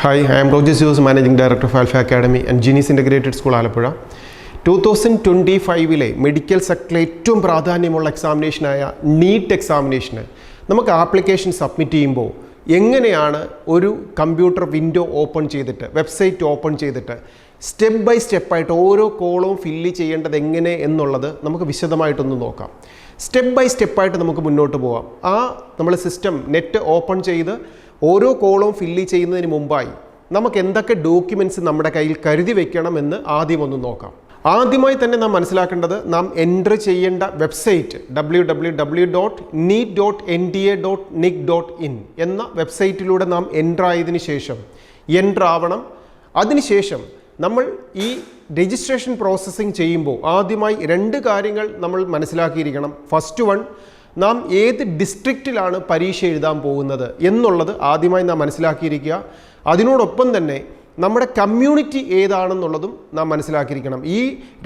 Hi, I am Roger Zeus, Managing Director of Alpha Academy and Genius Integrated School, Alappuzha. 2025 medical സെക്ടറിലെ ഏറ്റവും പ്രാധാന്യമുള്ള എക്സാമിനേഷനായ NEET എക്സാമിനേഷന് നമുക്ക് application submit ചെയ്യുമ്പോൾ എങ്ങനെയാണ് ഒരു computer window open ചെയ്തിട്ട് website open ചെയ്തിട്ട് സ്റ്റെപ്പ് ബൈ സ്റ്റെപ്പായിട്ട് ഓരോ കോളവും ഫില്ല് ചെയ്യേണ്ടത് എങ്ങനെ എന്നുള്ളത് നമുക്ക് വിശദമായിട്ടൊന്ന് നോക്കാം. സ്റ്റെപ്പ് ബൈ സ്റ്റെപ്പായിട്ട് നമുക്ക് മുന്നോട്ട് പോകാം. നമ്മൾ സിസ്റ്റം നെറ്റ് ഓപ്പൺ ചെയ്ത് ഓരോ കോളവും ഫില്ല് ചെയ്യുന്നതിന് മുമ്പായി നമുക്ക് എന്തൊക്കെ ഡോക്യുമെൻറ്റ്സ് നമ്മുടെ കയ്യിൽ കരുതി വെക്കണമെന്ന് ആദ്യം ഒന്ന് നോക്കാം. ആദ്യമായി തന്നെ നാം മനസ്സിലാക്കേണ്ടത് നാം എൻ്റർ ചെയ്യേണ്ട വെബ്സൈറ്റ് www.neet.nda.nic.in എന്ന വെബ്സൈറ്റിലൂടെ നാം എൻ്റർ ആയതിനു ശേഷം ആവണം. അതിനുശേഷം നമ്മൾ ഈ രജിസ്ട്രേഷൻ പ്രോസസ്സിങ് ചെയ്യുമ്പോൾ ആദ്യമായി രണ്ട് കാര്യങ്ങൾ നമ്മൾ മനസ്സിലാക്കിയിരിക്കണം. ഫസ്റ്റ് വൺ, നാം ഏത് ഡിസ്ട്രിക്റ്റിലാണ് പരീക്ഷ എഴുതാൻ പോകുന്നത് എന്നുള്ളത് ആദ്യമായി നാം മനസ്സിലാക്കിയിരിക്കുക. അതിനോടൊപ്പം തന്നെ നമ്മുടെ കമ്മ്യൂണിറ്റി ഏതാണെന്നുള്ളതും നാം മനസ്സിലാക്കിയിരിക്കണം. ഈ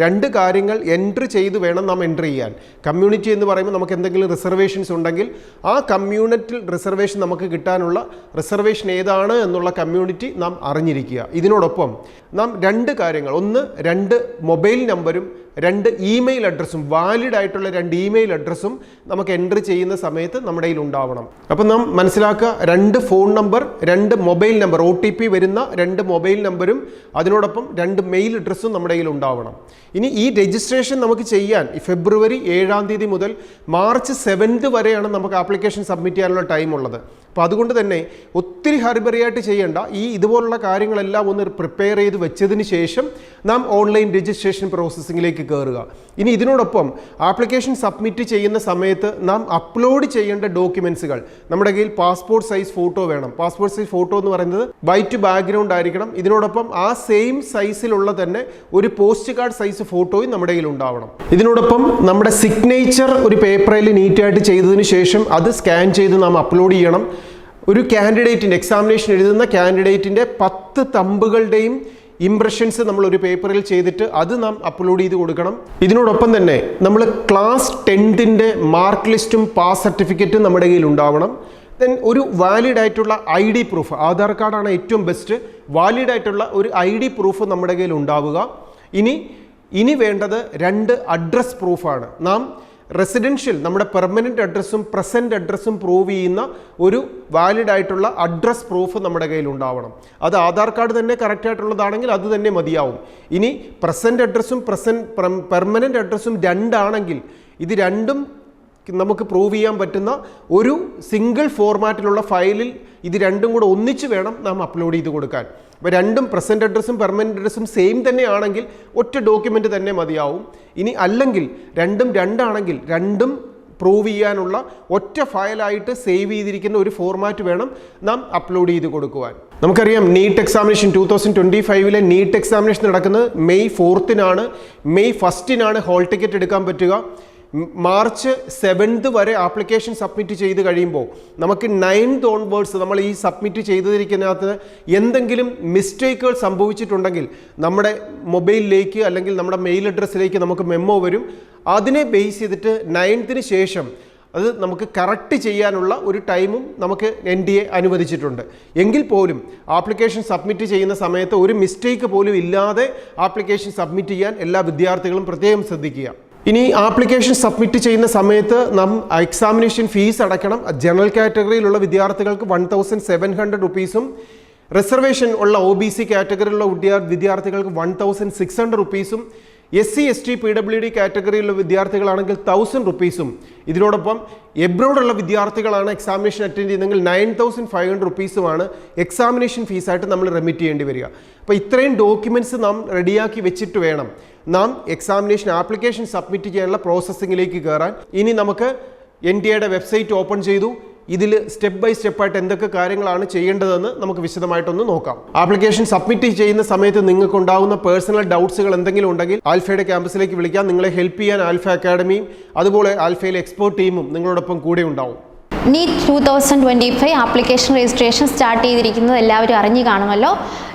രണ്ട് കാര്യങ്ങൾ എൻട്രി ചെയ്ത് വേണം നാം എൻട്രി ചെയ്യാൻ. കമ്മ്യൂണിറ്റി എന്ന് പറയുമ്പോൾ നമുക്ക് എന്തെങ്കിലും റിസർവേഷൻസ് ഉണ്ടെങ്കിൽ ആ കമ്മ്യൂണിറ്റി റിസർവേഷൻ നമുക്ക് കിട്ടാനുള്ള റിസർവേഷൻ ഏതാണ് എന്നുള്ള കമ്മ്യൂണിറ്റി നാം അറിഞ്ഞിരിക്കുക. ഇതിനോടൊപ്പം നാം രണ്ട് കാര്യങ്ങൾ, ഒന്ന് രണ്ട് മൊബൈൽ നമ്പരും രണ്ട് ഇമെയിൽ അഡ്രസ്സും, വാലിഡ് ആയിട്ടുള്ള രണ്ട് ഇമെയിൽ അഡ്രസ്സും നമുക്ക് എൻട്രി ചെയ്യുന്ന സമയത്ത് നമ്മുടെ കയ്യിൽ ഉണ്ടാവണം. അപ്പം നാം മനസ്സിലാക്കുക, രണ്ട് ഫോൺ നമ്പർ, രണ്ട് മൊബൈൽ നമ്പർ, OTP വരുന്ന രണ്ട് മൊബൈൽ നമ്പരും അതിനോടൊപ്പം രണ്ട് മെയിൽ അഡ്രസ്സും നമ്മുടെ കയ്യിൽ ഉണ്ടാവണം. ഇനി ഈ രജിസ്ട്രേഷൻ നമുക്ക് ചെയ്യാൻ ഫെബ്രുവരി 7-ാം തീയതി മുതൽ മാർച്ച് 7 വരെയാണ് നമുക്ക് ആപ്ലിക്കേഷൻ സബ്മിറ്റ് ചെയ്യാനുള്ള ടൈം ഉള്ളത്. അപ്പോൾ അതുകൊണ്ട് തന്നെ ഒത്തിരി ഹറിബറിയായിട്ട് ചെയ്യേണ്ട, ഇതുപോലുള്ള കാര്യങ്ങളെല്ലാം ഒന്ന് പ്രിപ്പയർ ചെയ്ത് വെച്ചതിന് ശേഷം നാം ഓൺലൈൻ രജിസ്ട്രേഷൻ പ്രോസസ്സിങ്ങിലേക്ക് കയറുക. ഇനി ഇതിനോടൊപ്പം ആപ്ലിക്കേഷൻ സബ്മിറ്റ് ചെയ്യുന്ന സമയത്ത് നാം അപ്ലോഡ് ചെയ്യേണ്ട ഡോക്യുമെൻറ്റ്സുകൾ, നമ്മുടെ കയ്യിൽ പാസ്പോർട്ട് സൈസ് ഫോട്ടോ വേണം. പാസ്പോർട്ട് സൈസ് ഫോട്ടോ എന്ന് പറയുന്നത് വൈറ്റ് ബാക്ക്ഗ്രൗണ്ട് ആയിരിക്കണം. ഇതിനോടൊപ്പം ആ സെയിം സൈസിലുള്ള തന്നെ ഒരു പോസ്റ്റ് കാർഡ് സൈസ് ഫോട്ടോയും നമ്മുടെ കയ്യിൽ ഉണ്ടാവണം. ഇതിനോടൊപ്പം നമ്മുടെ സിഗ്നേച്ചർ ഒരു പേപ്പറിൽ നീറ്റായിട്ട് ചെയ്തതിന് ശേഷം അത് സ്കാൻ ചെയ്ത് നാം അപ്ലോഡ് ചെയ്യണം. ഒരു കാൻഡിഡേറ്റിൻ്റെ, എക്സാമിനേഷൻ എഴുതുന്ന കാൻഡിഡേറ്റിൻ്റെ 10 തമ്പുകളുടെയും ഇംപ്രഷൻസ് നമ്മൾ ഒരു പേപ്പറിൽ ചെയ്തിട്ട് അത് നാം അപ്ലോഡ് ചെയ്ത് കൊടുക്കണം. ഇതിനോടൊപ്പം തന്നെ നമ്മൾ ക്ലാസ് 10ൻ്റെ മാർക്ക് ലിസ്റ്റും പാസ് സർട്ടിഫിക്കറ്റും നമ്മുടെ കയ്യിൽ ഉണ്ടാവണം. ദെൻ ഒരു വാലിഡ് ആയിട്ടുള്ള ID പ്രൂഫ്, ആധാർ കാർഡാണ് ഏറ്റവും ബെസ്റ്റ്. വാലിഡ് ആയിട്ടുള്ള ഒരു ID പ്രൂഫ് നമ്മുടെ കയ്യിൽ ഉണ്ടാവുക. ഇനി വേണ്ടത് 2 അഡ്രസ് പ്രൂഫാണ്. നാം റെസിഡൻഷ്യൽ, നമ്മുടെ പെർമനൻറ്റ് അഡ്രസ്സും പ്രസൻറ്റ് അഡ്രസ്സും പ്രൂവ് ചെയ്യുന്ന ഒരു വാലിഡ് ആയിട്ടുള്ള അഡ്രസ് പ്രൂഫ് നമ്മുടെ കയ്യിൽ ഉണ്ടാവണം. അത് ആധാർ കാർഡ് തന്നെ കറക്റ്റ് ആയിട്ടുള്ളതാണെങ്കിൽ അത് തന്നെ മതിയാവും. ഇനി പ്രസൻറ്റ് അഡ്രസ്സും പെർമനൻറ്റ് അഡ്രസ്സും രണ്ടാണെങ്കിൽ ഇത് രണ്ടും നമുക്ക് പ്രൂവ് ചെയ്യാൻ പറ്റുന്ന ഒരു സിംഗിൾ ഫോർമാറ്റിലുള്ള ഫയലിൽ ഇത് രണ്ടും കൂടെ ഒന്നിച്ച് വേണം നാം അപ്ലോഡ് ചെയ്ത് കൊടുക്കാൻ. അപ്പോൾ രണ്ടും പ്രസൻറ്റ് അഡ്രസ്സും പെർമനൻറ്റ് അഡ്രസ്സും സെയിം തന്നെ ആണെങ്കിൽ ഒറ്റ ഡോക്യുമെൻ്റ് തന്നെ മതിയാവും. ഇനി അല്ലെങ്കിൽ രണ്ടാണെങ്കിൽ രണ്ടും പ്രൂവ് ചെയ്യാനുള്ള ഒറ്റ ഫയലായിട്ട് സേവ് ചെയ്തിരിക്കുന്ന ഒരു ഫോർമാറ്റ് വേണം നാം അപ്ലോഡ് ചെയ്ത് കൊടുക്കുവാൻ. നമുക്കറിയാം, നീറ്റ് എക്സാമിനേഷൻ 2025 നീറ്റ് എക്സാമിനേഷൻ നടക്കുന്നത് മെയ് 4-നാണ്. മെയ് 1-നാണ് ഹോൾ ടിക്കറ്റ് എടുക്കാൻ പറ്റുക. മാർച്ച് 7 വരെ ആപ്ലിക്കേഷൻ സബ്മിറ്റ് ചെയ്ത് കഴിയുമ്പോൾ നമുക്ക് 9th ഓൺവേർഡ്സ് നമ്മൾ ഈ സബ്മിറ്റ് ചെയ്തിരിക്കുന്നതിനകത്ത് എന്തെങ്കിലും മിസ്റ്റേക്കുകൾ സംഭവിച്ചിട്ടുണ്ടെങ്കിൽ നമ്മുടെ മൊബൈലിലേക്ക് അല്ലെങ്കിൽ നമ്മുടെ മെയിൽ അഡ്രസ്സിലേക്ക് നമുക്ക് മെമ്മോ വരും. അതിനെ ബേസ് ചെയ്തിട്ട് 9th ശേഷം അത് നമുക്ക് കറക്റ്റ് ചെയ്യാനുള്ള ഒരു ടൈമും നമുക്ക് NDA അനുവദിച്ചിട്ടുണ്ട്. എങ്കിൽ പോലും ആപ്ലിക്കേഷൻ സബ്മിറ്റ് ചെയ്യുന്ന സമയത്ത് ഒരു മിസ്റ്റേക്ക് പോലും ഇല്ലാതെ ആപ്ലിക്കേഷൻ സബ്മിറ്റ് ചെയ്യാൻ എല്ലാ വിദ്യാർത്ഥികളും പ്രത്യേകം ശ്രദ്ധിക്കുക. ഇനി ആപ്ലിക്കേഷൻ സബ്മിറ്റ് ചെയ്യുന്ന സമയത്ത് നാം എക്സാമിനേഷൻ ഫീസ് അടയ്ക്കണം. ജനറൽ കാറ്റഗറിയിലുള്ള വിദ്യാർത്ഥികൾക്ക് 1700 റുപ്പീസും, റിസർവേഷൻ ഉള്ള OBC കാറ്റഗറിയിലുള്ള വിദ്യാർത്ഥികൾക്ക് 1600 റുപ്പീസും, SC ST PWD കാറ്റഗറിയിലുള്ള വിദ്യാർത്ഥികളാണെങ്കിൽ 1000 റുപ്പീസും, ഇതിനോടൊപ്പം എബ്രോഡുള്ള വിദ്യാർത്ഥികളാണ് എക്സാമിനേഷൻ അറ്റൻഡ് ചെയ്യുന്നതെങ്കിൽ 9500 റുപ്പീസുമാണ് എക്സാമിനേഷൻ ഫീസായിട്ട് നമ്മൾ റെമിറ്റ് ചെയ്യേണ്ടി വരിക. അപ്പോൾ ഇത്രയും ഡോക്യുമെൻറ്റ്സ് നാം റെഡിയാക്കി വെച്ചിട്ട് വേണം നാം എക്സാമിനേഷൻ ആപ്ലിക്കേഷൻ സബ്മിറ്റ് ചെയ്യാനുള്ള പ്രോസസ്സിങ്ങിലേക്ക് കയറാൻ. ഇനി നമുക്ക് NDAയുടെ വെബ്സൈറ്റ് ഓപ്പൺ ചെയ്തു. ഇതിൽ സ്റ്റെപ്പ് ബൈ സ്റ്റെപ്പായിട്ട് എന്തൊക്കെ കാര്യങ്ങളാണ് ചെയ്യേണ്ടതെന്ന് നമുക്ക് വിശദമായിട്ടൊന്ന് നോക്കാം. ആപ്ലിക്കേഷൻ സബ്മിറ്റ് ചെയ്യുന്ന സമയത്ത് നിങ്ങൾക്ക് ഉണ്ടാകുന്ന പേഴ്സണൽ ഡൗട്ട്സുകൾ എന്തെങ്കിലും ഉണ്ടെങ്കിൽ ആൽഫയുടെ ക്യാമ്പസിലേക്ക് വിളിക്കാം. നിങ്ങളെ ഹെൽപ്പ് ചെയ്യാൻ ആൽഫ അക്കാഡമിയും അതുപോലെ ആൽഫയിലെ എക്സ്പേർട്ട് ടീമും നിങ്ങളോടൊപ്പം കൂടെ ഉണ്ടാവും. നീറ്റ് 2025 ആപ്ലിക്കേഷൻ രജിസ്ട്രേഷൻ സ്റ്റാർട്ട് ചെയ്തിരിക്കുന്നത് എല്ലാവരും അറിഞ്ഞു കാണുമല്ലോ.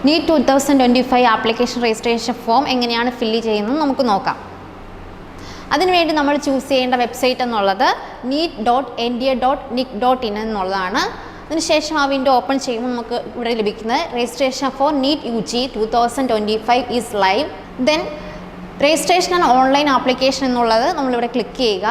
നീറ്റ് 2025 ആപ്ലിക്കേഷൻ രജിസ്ട്രേഷൻ ഫോം എങ്ങനെയാണ് ഫില്ല് ചെയ്യുന്നത് നമുക്ക് നോക്കാം. അതിനുവേണ്ടി നമ്മൾ ചൂസ് ചെയ്യേണ്ട വെബ്സൈറ്റ് എന്നുള്ളത് neet.nda.nic.in എന്നുള്ളതാണ്. അതിനുശേഷം ആ വിൻഡോ ഓപ്പൺ ചെയ്യുമ്പോൾ നമുക്ക് ഇവിടെ ലഭിക്കുന്നത് registration for NEET UG 2025 is live. Then registration and online application എന്നുള്ളത് നമ്മളിവിടെ ക്ലിക്ക് ചെയ്യുക.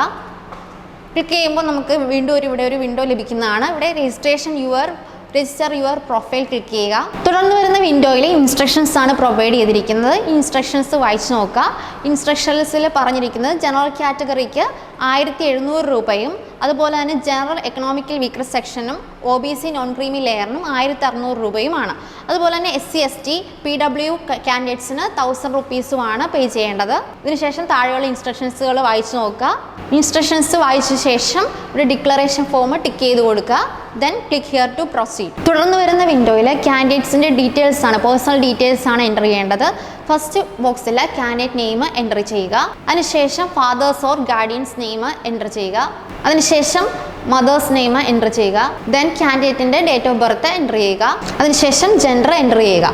ക്ലിക്ക് ചെയ്യുമ്പോൾ നമുക്ക് വീണ്ടും ഇവിടെ ഒരു വിൻഡോ ലഭിക്കുന്നതാണ്. ഇവിടെ രജിസ്റ്റർ യുവർ പ്രൊഫൈൽ ക്ലിക്ക് ചെയ്യുക. തുടർന്ന് വരുന്ന വിൻഡോയിൽ ഇൻസ്ട്രക്ഷൻസ് ആണ് പ്രൊവൈഡ് ചെയ്തിരിക്കുന്നത്. ഈ ഇൻസ്ട്രക്ഷൻസ് വായിച്ച് നോക്കുക. ഇൻസ്ട്രക്ഷൻസിൽ പറഞ്ഞിരിക്കുന്നത് ജനറൽ കാറ്റഗറിക്ക് 1700 രൂപയും അതുപോലെ തന്നെ ജനറൽ എക്കണോമിക്കൽ വീക്കർ സെക്ഷനും OBC നോൺ ക്രീമി ലെയറിനും 1600 രൂപയുമാണ്. അതുപോലെ തന്നെ SC ST PW കാൻഡിഡേറ്റ്സിന് 1000 റുപ്പീസുമാണ് പേ ചെയ്യേണ്ടത്. ഇതിനുശേഷം താഴെയുള്ള ഇൻസ്ട്രക്ഷൻസുകൾ വായിച്ച് നോക്കുക. ഇൻസ്ട്രക്ഷൻസ് വായിച്ച ശേഷം ഒരു ഡിക്ലറേഷൻ ഫോം ടിക്ക് ചെയ്ത് കൊടുക്കുക. Then click here to proceed. തുടർന്ന് വരുന്ന വിൻഡോയിൽ കാൻഡിഡേറ്റ്സിൻ്റെ ഡീറ്റെയിൽസ് ആണ്, പേഴ്സണൽ ഡീറ്റെയിൽസ് ആണ് എൻ്റർ ചെയ്യേണ്ടത്. ഫസ്റ്റ് ബോക്സിൽ കാൻഡിഡേറ്റ് നെയിം എൻ്റർ ചെയ്യുക. അതിനുശേഷം father's or guardian's name enter ചെയ്യുക. അതിനുശേഷം മദേഴ്സ് നെയിം എൻ്റർ ചെയ്യുക. ദെൻ കാൻഡിഡേറ്റിൻ്റെ ഡേറ്റ് ഓഫ് ബർത്ത് എൻ്റർ ചെയ്യുക. അതിനുശേഷം ജെൻഡർ എൻ്റർ ചെയ്യുക.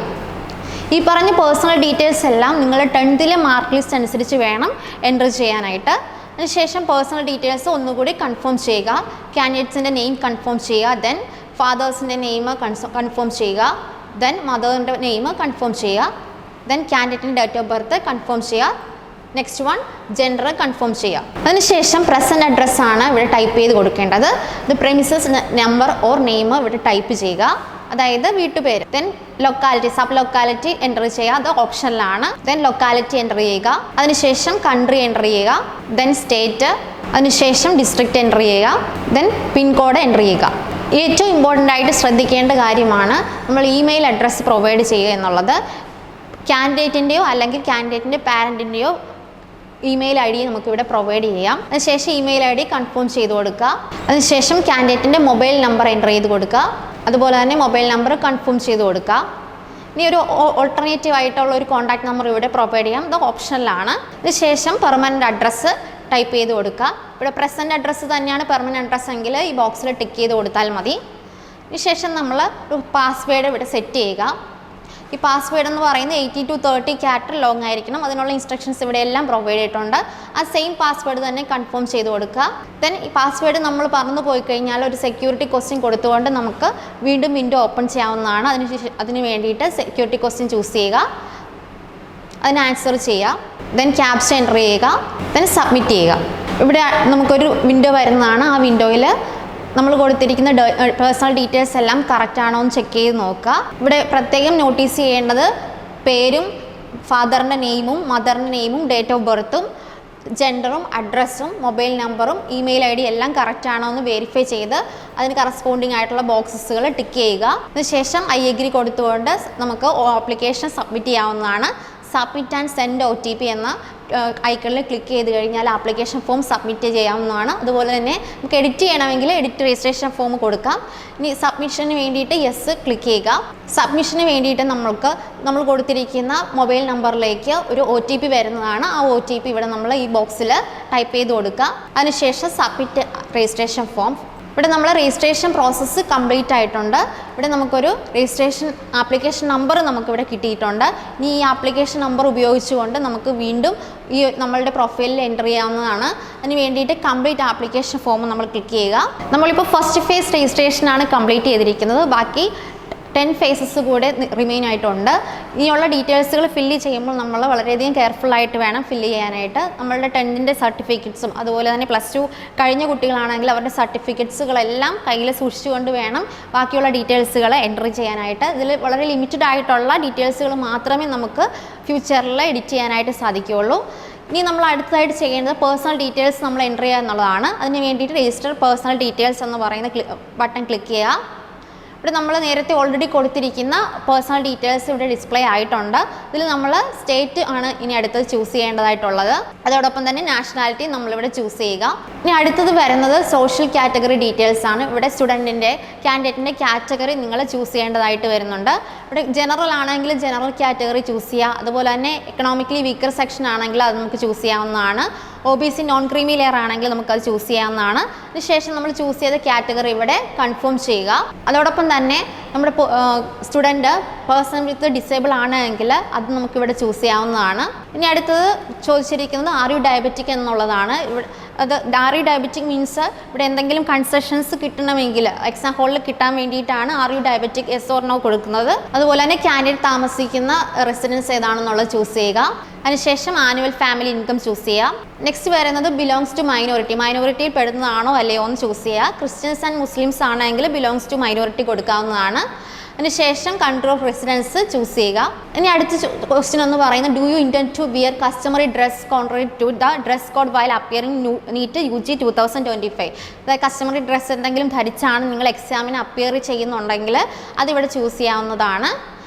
ഈ പറഞ്ഞ പേഴ്സണൽ ഡീറ്റെയിൽസ് എല്ലാം നിങ്ങളുടെ 10th മാർക്ക് ലിസ്റ്റ് അനുസരിച്ച് വേണം എൻ്റർ ചെയ്യാനായിട്ട്. അതിനുശേഷം പേഴ്സണൽ ഡീറ്റെയിൽസ് ഒന്നുകൂടി കൺഫേം ചെയ്യുക. കാൻഡിഡേറ്റ്സിൻ്റെ നെയിം കൺഫേം ചെയ്യുക. ദെൻ ഫാദേഴ്സിൻ്റെ നെയിം കൺഫേം ചെയ്യുക. ദെൻ മദറിൻ്റെ നെയിം കൺഫേം ചെയ്യുക. ദെൻ കാൻഡിഡേറ്റിൻ്റെ ഡേറ്റ് ഓഫ് ബർത്ത് കൺഫേം ചെയ്യുക. നെക്സ്റ്റ് വൺ ജെൻഡർ കൺഫേം ചെയ്യുക. അതിനുശേഷം പ്രസൻറ്റ് അഡ്രസ്സാണ് ഇവിടെ ടൈപ്പ് ചെയ്ത് കൊടുക്കേണ്ടത്. ഇത് പ്രെമിസസ് നമ്പർ ഓർ നെയിം ഇവിടെ ടൈപ്പ് ചെയ്യുക, അതായത് വീട്ടുപേര്. Then locality, sub locality enter ചെയ്യുക, അത് ഓപ്ഷനിലാണ്. ദെൻ ലൊക്കാലിറ്റി എൻ്റർ ചെയ്യുക. അതിനുശേഷം കൺട്രി എൻ്റർ ചെയ്യുക. ദെൻ സ്റ്റേറ്റ്, അതിനുശേഷം ഡിസ്ട്രിക്റ്റ് എൻ്റർ ചെയ്യുക. ദെൻ പിൻകോഡ് എൻ്റർ ചെയ്യുക. ഏറ്റവും ഇമ്പോർട്ടൻ്റ് ആയിട്ട് ശ്രദ്ധിക്കേണ്ട കാര്യമാണ് നമ്മൾ ഇമെയിൽ അഡ്രസ്സ് പ്രൊവൈഡ് ചെയ്യുക എന്നുള്ളത്. കാൻഡിഡേറ്റിൻ്റെയോ അല്ലെങ്കിൽ കാൻഡിഡേറ്റിൻ്റെ പാരൻറ്റിൻ്റെയോ ഇമെയിൽ ID നമുക്കിവിടെ പ്രൊവൈഡ് ചെയ്യാം. അതിനുശേഷം ഇമെയിൽ ID കൺഫേം ചെയ്ത് കൊടുക്കുക. അതിനുശേഷം കാൻഡിഡേറ്റിൻ്റെ മൊബൈൽ നമ്പർ എൻ്റർ ചെയ്ത് കൊടുക്കുക. അതുപോലെ തന്നെ മൊബൈൽ നമ്പർ കൺഫേം ചെയ്ത് കൊടുക്കുക. ഇനി ഒരു ഓൾട്ടർനേറ്റീവ് ആയിട്ടുള്ള ഒരു കോൺടാക്ട് നമ്പർ ഇവിടെ പ്രൊവൈഡ് ചെയ്യാം, ഇത് ഓപ്ഷനിലാണ്. ഇതിനുശേഷം പെർമനൻറ്റ് അഡ്രസ്സ് ടൈപ്പ് ചെയ്ത് കൊടുക്കുക. ഇവിടെ പ്രസൻറ്റ് അഡ്രസ്സ് തന്നെയാണ് പെർമനൻറ്റ് അഡ്രസ്സ് എങ്കിൽ ഈ ബോക്സിൽ ടിക്ക് ചെയ്ത് കൊടുത്താൽ മതി. ഇതിനുശേഷം നമ്മൾ ഒരു പാസ്വേഡ് ഇവിടെ സെറ്റ് ചെയ്യുക. ഈ പാസ്വേഡ് എന്ന് പറയുന്നത് 80 to 30 ക്യാരക്ടർ ലോങ് ആയിരിക്കണം. അതിനുള്ള ഇൻസ്ട്രക്ഷൻസ് ഇവിടെ എല്ലാം പ്രൊവൈഡ് ചെയ്തിട്ടുണ്ട്. ആ സെയിം പാസ്വേഡ് തന്നെ കൺഫേം ചെയ്ത് കൊടുക്കുക. ദെൻ ഈ പാസ്വേഡ് നമ്മൾ പറഞ്ഞു പോയി കഴിഞ്ഞാൽ ഒരു സെക്യൂരിറ്റി ക്വസ്റ്റ്യൻ കൊടുത്തുകൊണ്ട് നമുക്ക് വീണ്ടും വിൻഡോ ഓപ്പൺ ചെയ്യാവുന്നതാണ്. അതിന് വേണ്ടിയിട്ട് സെക്യൂരിറ്റി ക്വസ്റ്റ്യൻ ചൂസ് ചെയ്യുക, അതിന് ആൻസർ ചെയ്യുക. ദെൻ ക്യാപ്ച എൻ്റർ ചെയ്യുക. ദെൻ സബ്മിറ്റ് ചെയ്യുക. ഇവിടെ നമുക്കൊരു വിൻഡോ വരുന്നതാണ്. ആ വിൻഡോയിൽ നമ്മൾ കൊടുത്തിരിക്കുന്ന പേഴ്സണൽ ഡീറ്റെയിൽസ് എല്ലാം കറക്റ്റ് ആണോ എന്ന് ചെക്ക് ചെയ്ത് നോക്കുക. ഇവിടെ പ്രത്യേകം നോട്ടീസ് ചെയ്യേണ്ടത് പേരും ഫാദറിൻ്റെ നെയിമും മദറിൻ്റെ നെയിമും ഡേറ്റ് ഓഫ് ബർത്തും ജെൻഡറും അഡ്രസ്സും മൊബൈൽ നമ്പറും ഇമെയിൽ ID എല്ലാം കറക്റ്റ് ആണോ എന്ന് വെരിഫൈ ചെയ്ത് അതിന് കറസ്പോണ്ടിങ് ആയിട്ടുള്ള ബോക്സസുകൾ ടിക്ക് ചെയ്യുക. അതിനുശേഷം I agree കൊടുത്തുകൊണ്ട് നമുക്ക് ആപ്ലിക്കേഷൻ സബ്മിറ്റ് ചെയ്യാവുന്നതാണ്. സബ്മിറ്റ് ആൻഡ് സെൻഡ് OTP എന്ന ഐക്കണിൽ ക്ലിക്ക് ചെയ്ത് കഴിഞ്ഞാൽ ആപ്ലിക്കേഷൻ ഫോം സബ്മിറ്റ് ചെയ്യാവുന്നതാണ്. അതുപോലെ തന്നെ നമുക്ക് എഡിറ്റ് ചെയ്യണമെങ്കിൽ എഡിറ്റ് രജിസ്ട്രേഷൻ ഫോം കൊടുക്കാം. ഇനി സബ്മിഷന് വേണ്ടിയിട്ട് യെസ് ക്ലിക്ക് ചെയ്യുക. സബ്മിഷന് വേണ്ടിയിട്ട് നമ്മൾ കൊടുത്തിരിക്കുന്ന മൊബൈൽ നമ്പറിലേക്ക് ഒരു OTP വരുന്നതാണ്. ആ OTP ഇവിടെ നമ്മൾ ഈ ബോക്സിൽ ടൈപ്പ് ചെയ്ത് കൊടുക്കുക. അതിനുശേഷം സബ്മിറ്റ് രജിസ്ട്രേഷൻ ഫോം. ഇവിടെ നമ്മൾ രജിസ്ട്രേഷൻ പ്രോസസ്സ് കംപ്ലീറ്റ് ആയിട്ടുണ്ട്. ഇവിടെ നമുക്കൊരു രജിസ്ട്രേഷൻ ആപ്ലിക്കേഷൻ നമ്പർ നമുക്കിവിടെ കിട്ടിയിട്ടുണ്ട്. ഇനി ഈ ആപ്ലിക്കേഷൻ നമ്പർ ഉപയോഗിച്ചുകൊണ്ട് നമുക്ക് വീണ്ടും ഈ നമ്മളുടെ പ്രൊഫൈലിൽ എൻ്റർ ചെയ്യാവുന്നതാണ്. അതിന് വേണ്ടിയിട്ട് കംപ്ലീറ്റ് ആപ്ലിക്കേഷൻ ഫോം നമ്മൾ ക്ലിക്ക് ചെയ്യുക. നമ്മളിപ്പോൾ ഫസ്റ്റ് ഫേസ് രജിസ്ട്രേഷനാണ് കംപ്ലീറ്റ് ചെയ്തിരിക്കുന്നത്. ബാക്കി 10 ഫേസസ് കൂടെ റിമെയിൻ ആയിട്ടുണ്ട്. ഇനിയുള്ള ഡീറ്റെയിൽസുകൾ ഫില്ല് ചെയ്യുമ്പോൾ നമ്മൾ വളരെയധികം കെയർഫുള്ളായിട്ട് വേണം ഫില്ല് ചെയ്യാനായിട്ട്. നമ്മളുടെ 10th സർട്ടിഫിക്കറ്റ്സും അതുപോലെ തന്നെ +2 കഴിഞ്ഞ കുട്ടികളാണെങ്കിൽ അവരുടെ സർട്ടിഫിക്കറ്റ്സുകളെല്ലാം കയ്യിൽ സൂക്ഷിച്ചുകൊണ്ട് വേണം ബാക്കിയുള്ള ഡീറ്റെയിൽസുകൾ എൻ്റർ ചെയ്യാനായിട്ട്. ഇതിൽ വളരെ ലിമിറ്റഡ് ആയിട്ടുള്ള ഡീറ്റെയിൽസുകൾ മാത്രമേ നമുക്ക് ഫ്യൂച്ചറിൽ എഡിറ്റ് ചെയ്യാനായിട്ട് സാധിക്കുകയുള്ളൂ. ഇനി നമ്മൾ അടുത്തതായിട്ട് ചെയ്യേണ്ടത് പേഴ്സണൽ ഡീറ്റെയിൽസ് നമ്മൾ എൻ്റർ ചെയ്യുക എന്നുള്ളതാണ്. അതിന് വേണ്ടിയിട്ട് രജിസ്റ്റർ പേഴ്സണൽ ഡീറ്റെയിൽസ് എന്ന് പറയുന്ന ബട്ടൺ ക്ലിക്ക് ചെയ്യുക. ഇവിടെ നമ്മൾ നേരത്തെ ഓൾറെഡി കൊടുത്തിരിക്കുന്ന പേഴ്സണൽ ഡീറ്റെയിൽസ് ഇവിടെ ഡിസ്പ്ലേ ആയിട്ടുണ്ട്. ഇതിൽ നമ്മൾ സ്റ്റേറ്റ് ആണ് ഇനി അടുത്തത് ചൂസ് ചെയ്യേണ്ടതായിട്ടുള്ളത്. അതോടൊപ്പം തന്നെ നാഷണാലിറ്റി നമ്മളിവിടെ ചൂസ് ചെയ്യുക. ഇനി അടുത്തത് വരുന്നത് സോഷ്യൽ കാറ്റഗറി ഡീറ്റെയിൽസ് ആണ്. ഇവിടെ കാൻഡിഡേറ്റിൻ്റെ കാറ്റഗറി നിങ്ങൾ ചൂസ് ചെയ്യേണ്ടതായിട്ട് വരുന്നുണ്ട്. ഇവിടെ ജനറൽ ആണെങ്കിൽ ജനറൽ കാറ്റഗറി ചൂസ് ചെയ്യുക. അതുപോലെ തന്നെ എക്കണോമിക്കലി വീക്കർ സെക്ഷൻ ആണെങ്കിൽ അത് നമുക്ക് ചൂസ് ചെയ്യാവുന്നതാണ്. OBC നോൺ ക്രീമി ലെയർ ആണെങ്കിൽ നമുക്കത് ചൂസ് ചെയ്യാവുന്നതാണ്. അതിനുശേഷം നമ്മൾ ചൂസ് ചെയ്ത കാറ്റഗറി ഇവിടെ കൺഫേം ചെയ്യുക. അതോടൊപ്പം തന്നെ നമ്മുടെ സ്റ്റുഡൻറ്റ് പേഴ്സൺ വിത്ത് ഡിസേബിൾ ആണെങ്കിൽ അത് നമുക്കിവിടെ ചൂസ് ചെയ്യാവുന്നതാണ്. ഇനി അടുത്തത് ചോദിച്ചിരിക്കുന്നത് ആർ യു ഡയബറ്റിക് എന്നുള്ളതാണ്. ഇവിടെ അത് ആർ യു ഡയബറ്റിക് മീൻസ് ഇവിടെ എന്തെങ്കിലും കൺസെഷൻസ് കിട്ടണമെങ്കിൽ എക്സാം ഹോളിൽ കിട്ടാൻ വേണ്ടിയിട്ടാണ് are you diabetic yes or no കൊടുക്കുന്നത്. അതുപോലെ തന്നെ കാൻഡിഡേറ്റ് താമസിക്കുന്ന റെസിഡൻസ് ഏതാണെന്നുള്ളത് ചൂസ് ചെയ്യുക. അതിനുശേഷം ആനുവൽ ഫാമിലി ഇൻകം ചൂസ് ചെയ്യാം. നെക്സ്റ്റ് വരുന്നത് ബിലോങ്സ് ടു മൈനോറിറ്റിയിൽ പെടുന്നതാണോ അല്ലയോ എന്ന് ചൂസ് ചെയ്യുക. ക്രിസ്ത്യൻസ് ആൻഡ് മുസ്ലിംസ് ആണെങ്കിൽ ബിലോങ്സ് ടു മൈനോറിറ്റി കൊടുക്കാവുന്നതാണ്. അതിനുശേഷം കൺട്രി ഓഫ് റെസിഡൻസ് ചൂസ് ചെയ്യുക. ഇനി അടുത്ത ക്വസ്റ്റ്യൻ എന്ന് പറയുന്നത് do you intend to wear customary dress contrary to the dress code while appearing NEET UG 2025. അതായത് കസ്റ്റമറി ഡ്രസ്സ് എന്തെങ്കിലും ധരിച്ചാണ് നിങ്ങൾ എക്സാമിന് അപ്പിയർ ചെയ്യുന്നുണ്ടെങ്കിൽ അതിവിടെ ചൂസ് ചെയ്യാവുന്നതാണ്.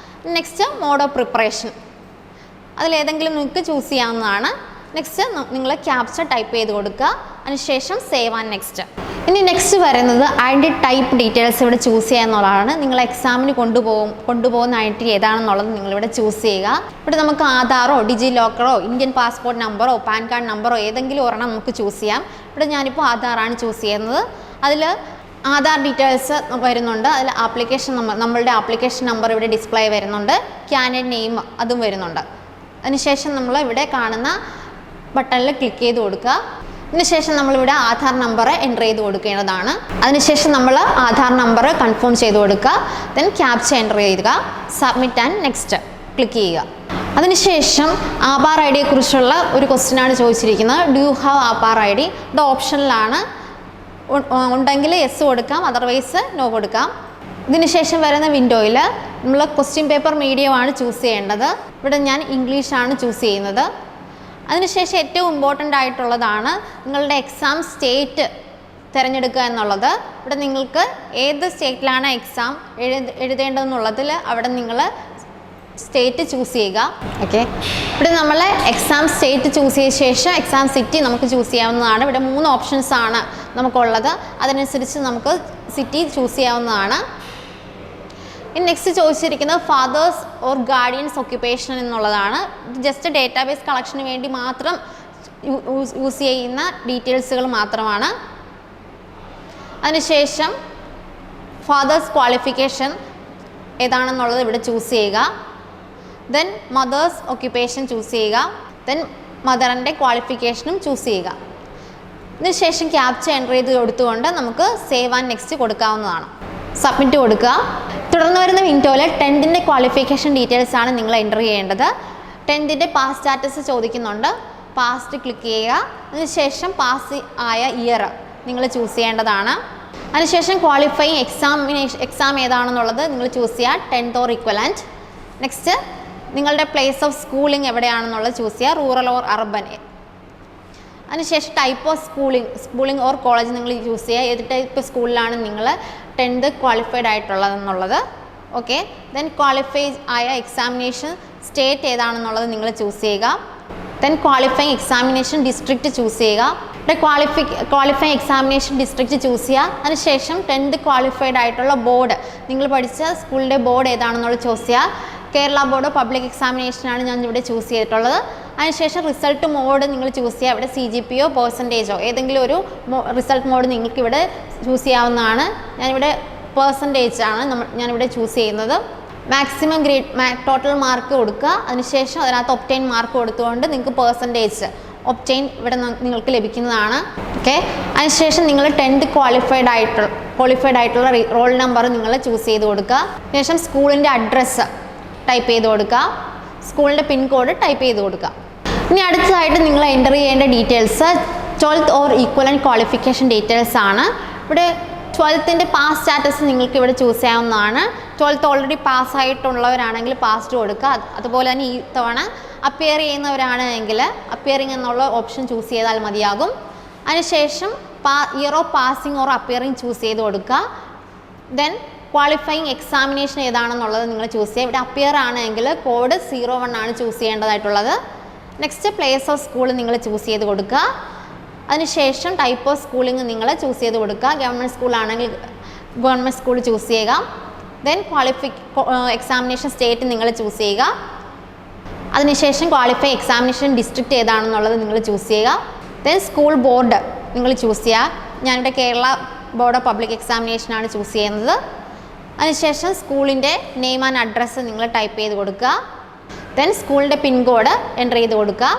നെക്സ്റ്റ് മോഡ് ഓഫ് പ്രിപ്പറേഷൻ അതിലേതെങ്കിലും നിങ്ങൾക്ക് ചൂസ് ചെയ്യാവുന്നതാണ്. നെക്സ്റ്റ് നിങ്ങൾ ക്യാപ്ചർ ടൈപ്പ് ചെയ്ത് കൊടുക്കുക. അതിനുശേഷം സേവ് ആൻഡ് നെക്സ്റ്റ്. ഇനി നെക്സ്റ്റ് വരുന്നത് ഐഡൻറ്റി ടൈപ്പ് ഡീറ്റെയിൽസ് ഇവിടെ ചൂസ് ചെയ്യുക എന്നുള്ളതാണ്. നിങ്ങൾ എക്സാമിന് കൊണ്ടുപോകുന്ന ഐഡൻറ്റി ഏതാണെന്നുള്ളത് നിങ്ങളിവിടെ ചൂസ് ചെയ്യുക. ഇവിടെ നമുക്ക് ആധാറോ ഡിജി ലോക്കറോ ഇന്ത്യൻ പാസ്പോർട്ട് നമ്പറോ പാൻ കാർഡ് നമ്പറോ ഏതെങ്കിലും ഒരെണ്ണം നമുക്ക് ചൂസ് ചെയ്യാം. ഇവിടെ ഞാനിപ്പോൾ ആധാറാണ് ചൂസ് ചെയ്യുന്നത്. അതിൽ ആധാർ ഡീറ്റെയിൽസ് വരുന്നുണ്ട്. അതിൽ നമ്മളുടെ ആപ്ലിക്കേഷൻ നമ്പർ ഇവിടെ ഡിസ്പ്ലേ വരുന്നുണ്ട്. കാൻഡിഡേറ്റ് നെയിം അതും വരുന്നുണ്ട്. അതിനുശേഷം നമ്മൾ ഇവിടെ കാണുന്ന ബട്ടണിൽ ക്ലിക്ക് ചെയ്ത് കൊടുക്കുക. അതിനുശേഷം നമ്മളിവിടെ ആധാർ നമ്പർ എൻ്റർ ചെയ്ത് കൊടുക്കേണ്ടതാണ്. അതിനുശേഷം നമ്മൾ ആധാർ നമ്പർ കൺഫേം ചെയ്ത് കൊടുക്കുക. ദെൻ ക്യാപ്ച എൻ്റർ ചെയ്യുക. സബ്മിറ്റ് ആൻഡ് നെക്സ്റ്റ് ക്ലിക്ക് ചെയ്യുക. അതിനുശേഷം ആധാർ ഐ ഡിയെ കുറിച്ചുള്ള ഒരു ക്വസ്റ്റ്യനാണ് ചോദിച്ചിരിക്കുന്നത്. Do you have Aadhaar I D? ഇത് ഓപ്ഷനിലാണ്. ഉണ്ടെങ്കിൽ യെസ് കൊടുക്കാം, അതർവൈസ് നോ കൊടുക്കാം. ഇതിനുശേഷം വരുന്ന വിൻഡോയിൽ നമ്മൾ ക്വസ്റ്റ്യൻ പേപ്പർ മീഡിയമാണ് ചൂസ് ചെയ്യേണ്ടത്. ഇവിടെ ഞാൻ ഇംഗ്ലീഷാണ് ചൂസ് ചെയ്യുന്നത്. അതിനുശേഷം ഏറ്റവും ഇമ്പോർട്ടൻ്റ് ആയിട്ടുള്ളതാണ് നിങ്ങളുടെ എക്സാം സ്റ്റേറ്റ് തിരഞ്ഞെടുക്കുക എന്നുള്ളത്. ഇവിടെ നിങ്ങൾക്ക് ഏത് സ്റ്റേറ്റിലാണ് എക്സാം എഴുതേണ്ടതെന്നുള്ളതിൽ അവിടെ നിങ്ങൾ സ്റ്റേറ്റ് ചൂസ് ചെയ്യുക. ഓക്കെ, ഇവിടെ നമ്മൾ എക്സാം സ്റ്റേറ്റ് ചൂസ് ചെയ്ത ശേഷം എക്സാം സിറ്റി നമുക്ക് ചൂസ് ചെയ്യാവുന്നതാണ്. ഇവിടെ 3 ഓപ്ഷൻസ് ആണ് നമുക്കുള്ളത്. അതിനനുസരിച്ച് നമുക്ക് സിറ്റി ചൂസ് ചെയ്യാവുന്നതാണ്. ഇനി നെക്സ്റ്റ് ചോദിച്ചിരിക്കുന്നത് ഫാദേഴ്സ് ഓർ ഗാർഡിയൻസ് ഒക്യുപ്പേഷൻ എന്നുള്ളതാണ്. ജസ്റ്റ് ഡേറ്റാബേസ് കളക്ഷന് വേണ്ടി മാത്രം യൂസ് ചെയ്യുന്ന ഡീറ്റെയിൽസുകൾ മാത്രമാണ്. അതിനുശേഷം ഫാദേഴ്സ് ക്വാളിഫിക്കേഷൻ ഏതാണെന്നുള്ളത് ഇവിടെ ചൂസ് ചെയ്യുക. ദെൻ മദേഴ്സ് ഒക്യുപ്പേഷൻ ചൂസ് ചെയ്യുക. ദെൻ മദറിൻ്റെ ക്വാളിഫിക്കേഷനും ചൂസ് ചെയ്യുക. ഇതിനുശേഷം ക്യാപ്ച എൻ്റർ ചെയ്ത് കൊടുത്തുകൊണ്ട് നമുക്ക് സേവ് ആൻഡ് നെക്സ്റ്റ് കൊടുക്കാവുന്നതാണ്. സബ്മിറ്റ് കൊടുക്കുക. തുടർന്ന് വരുന്ന വിൻഡോയിൽ 10th ക്വാളിഫിക്കേഷൻ ഡീറ്റെയിൽസ് ആണ് നിങ്ങൾ എൻ്റർ ചെയ്യേണ്ടത്. 10th പാസ് സ്റ്റാറ്റസ് ചോദിക്കുന്നുണ്ട്. പാസ്റ്റ് ക്ലിക്ക് ചെയ്യുക. അതിനുശേഷം പാസ് ആയ ഇയർ നിങ്ങൾ ചൂസ് ചെയ്യേണ്ടതാണ്. അതിനുശേഷം ക്വാളിഫയിങ് എക്സാം ഏതാണെന്നുള്ളത് നിങ്ങൾ ചൂസ് ചെയ്യുക. 10th or equivalent. നെക്സ്റ്റ് നിങ്ങളുടെ പ്ലേസ് ഓഫ് സ്കൂളിംഗ് എവിടെയാണെന്നുള്ളത് ചൂസ് ചെയ്യുക. Rural or urban. അതിനുശേഷം type of schooling or college നിങ്ങൾ ചൂസ് ചെയ്യുക. ഏത് ടൈപ്പ് സ്കൂളിലാണ് നിങ്ങൾ 10th ക്വാളിഫൈഡ് ആയിട്ടുള്ളതെന്നുള്ളത്. ഓക്കെ, ദെൻ ക്വാളിഫൈ ആയ എക്സാമിനേഷൻ സ്റ്റേറ്റ് ഏതാണെന്നുള്ളത് നിങ്ങൾ ചൂസ് ചെയ്യുക. Then qualifying examination district choose ചെയ്യുക. ഇവിടെ ക്വാളിഫൈങ് എക്സാമിനേഷൻ ഡിസ്ട്രിക്റ്റ് ചൂസ് ചെയ്യുക. അതിനുശേഷം 10th ക്വാളിഫൈഡ് ആയിട്ടുള്ള ബോർഡ് നിങ്ങൾ പഠിച്ച സ്കൂളിൻ്റെ ബോർഡ് ഏതാണെന്നുള്ളത് ചൂസ് ചെയ്യുക. കേരള ബോർഡ് പബ്ലിക് എക്സാമിനേഷനാണ് ഞാൻ ഇവിടെ ചൂസ് ചെയ്തിട്ടുള്ളത്. അതിനുശേഷം റിസൾട്ട് മോഡ് നിങ്ങൾ ചൂസ് ചെയ്യുക. ഇവിടെ CGPO പെർസെൻറ്റേജോ ഏതെങ്കിലും ഒരു റിസൾട്ട് മോഡ് നിങ്ങൾക്ക് ഇവിടെ ചൂസ് ചെയ്യാവുന്നതാണ്. ഞാനിവിടെ പെർസെൻറ്റേജ് ആണ് ഞാനിവിടെ ചൂസ് ചെയ്യുന്നത്. മാക്സിമം ഗ്രേഡ് ടോട്ടൽ മാർക്ക് കൊടുക്കുക. അതിനുശേഷം അതിനകത്ത് ഒപ്റ്റൈൻ മാർക്ക് കൊടുത്തുകൊണ്ട് നിങ്ങൾക്ക് പെർസെൻറ്റേജ് ഒപ്റ്റൈൻ ഇവിടെ നിങ്ങൾക്ക് ലഭിക്കുന്നതാണ്. ഓക്കെ, അതിനുശേഷം നിങ്ങൾ 10th ക്വാളിഫൈഡ് ആയിട്ടുള്ള റോൾ നമ്പർ നിങ്ങൾ ചൂസ് ചെയ്ത് കൊടുക്കുക. ശേഷം സ്കൂളിൻ്റെ അഡ്രസ്സ് ടൈപ്പ് ചെയ്ത് കൊടുക്കുക. സ്കൂളിൻ്റെ പിൻകോഡ് ടൈപ്പ് ചെയ്ത് കൊടുക്കുക. ഇനി അടുത്തതായിട്ട് നിങ്ങൾ എൻ്റർ ചെയ്യേണ്ട details 12th or equivalent qualification details ആണ്. ഇവിടെ 12th പാസ് സ്റ്റാറ്റസ് നിങ്ങൾക്ക് ഇവിടെ ചൂസ് ചെയ്യാവുന്നതാണ്. 12th ഓൾറെഡി പാസ്സായിട്ടുള്ളവരാണെങ്കിൽ പാസ്ഡ് കൊടുക്കുക. അതുപോലെ തന്നെ ഈ തവണ അപ്പിയർ ചെയ്യുന്നവരാണെങ്കിൽ അപ്പിയറിംഗ് എന്നുള്ള ഓപ്ഷൻ ചൂസ് ചെയ്താൽ മതിയാകും. അതിനുശേഷം year of passing or appearing choose ചെയ്ത് കൊടുക്കുക. ദെൻ ക്വാളിഫയിങ് എക്സാമിനേഷൻ ഏതാണെന്നുള്ളത് നിങ്ങൾ ചൂസ് ചെയ്യുക. ഇവിടെ അപ്പിയർ ആണെങ്കിൽ കോഡ് 01 ആണ് ചൂസ് ചെയ്യേണ്ടതായിട്ടുള്ളത്. നെക്സ്റ്റ് പ്ലേസ് ഓഫ് സ്കൂൾ നിങ്ങൾ ചൂസ് ചെയ്ത് കൊടുക്കുക. അതിനുശേഷം ടൈപ്പ് ഓഫ് സ്കൂളിംഗ് നിങ്ങൾ ചൂസ് ചെയ്ത് കൊടുക്കുക. ഗവൺമെൻറ് സ്കൂളാണെങ്കിൽ ഗവൺമെൻറ് സ്കൂൾ ചൂസ് ചെയ്യുക. ദെൻ എക്സാമിനേഷൻ സ്റ്റേറ്റ് നിങ്ങൾ ചൂസ് ചെയ്യുക. അതിനുശേഷം ക്വാളിഫൈ എക്സാമിനേഷൻ ഡിസ്ട്രിക്റ്റ് ഏതാണെന്നുള്ളത് നിങ്ങൾ ചൂസ് ചെയ്യുക. ദെൻ സ്കൂൾ ബോർഡ് നിങ്ങൾ ചൂസ് ചെയ്യുക. ഞാനിവിടെ കേരള ബോർഡ് ഓഫ് പബ്ലിക് എക്സാമിനേഷനാണ് ചൂസ് ചെയ്യുന്നത്. അതിനുശേഷം സ്കൂളിൻ്റെ നെയിം ആൻഡ് അഡ്രസ്സ് നിങ്ങൾ ടൈപ്പ് ചെയ്ത് കൊടുക്കുക. ദെൻ സ്കൂളിൻ്റെ പിൻകോഡ് എൻ്റർ ചെയ്ത് കൊടുക്കുക.